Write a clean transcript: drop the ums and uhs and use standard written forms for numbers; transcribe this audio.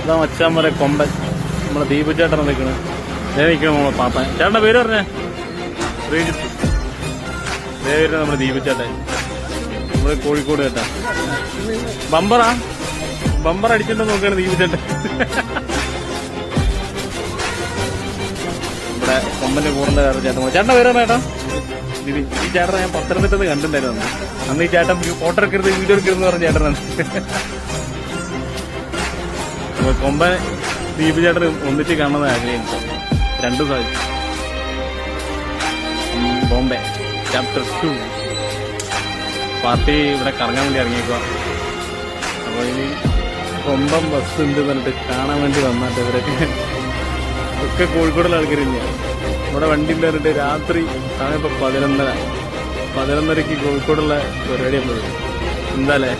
ഇതാ മച്ചാൻ വരെ കൊമ്പൻ നമ്മളെ ദീപു ചേട്ടൻ നിൽക്കണ്. നിൽക്കണം നമ്മളെ പാപ്പൻ. ചേട്ടൻ്റെ പേര് പറഞ്ഞേ? ശ്രീജിത്ത്. പേര് നമ്മുടെ ദീപു ചേട്ടൻ, നമ്മള് കോഴിക്കോട് കേട്ടാ. ബമ്പർ അടിച്ചിട്ട് നോക്കുകയാണ് ദീപു ചേട്ടൻ. ഇവിടെ കൊമ്പന്റെ കൂറിന്റെ വേറെ ചേട്ടൻ. ചേട്ടൻ്റെ പേര് പറഞ്ഞ ചേട്ടാ? ഈ ചേട്ടനെ ഞാൻ പത്തനംതിട്ടന്ന് കണ്ടിട്ടുണ്ടായിരുന്നു. അന്ന് ഈ ചേട്ടൻ ഫോട്ടോ എടുക്കരുത്, വീഡിയോ എടുക്കരുതെന്ന് പറഞ്ഞ ചേട്ടനാണ്. കൊമ്പൻ ദീപു ചേട്ടൻ ഒന്നിച്ച് കാണുന്നത് ആഗ്രഹിച്ചു. രണ്ടു സാധിച്ചു. ബോംബെ ചാപ്റ്റർ 2 പാർട്ടി ഇവിടെ കറങ്ങാൻ വേണ്ടി ഇറങ്ങിയേക്കുക. അപ്പോൾ ഇനി കൊമ്പം ബസ് ഉണ്ട് പറഞ്ഞിട്ട് കാണാൻ വേണ്ടി വന്നിട്ട് ഇവരൊക്കെ ഒക്കെ കോഴിക്കോടുള്ള ആൾക്കാരില്ല. ഇവിടെ വണ്ടി പറഞ്ഞിട്ട് രാത്രി സമയം ഇപ്പം 11:30 കോഴിക്കോടുള്ള പരിപാടിയാണ്. എന്താല്ലേ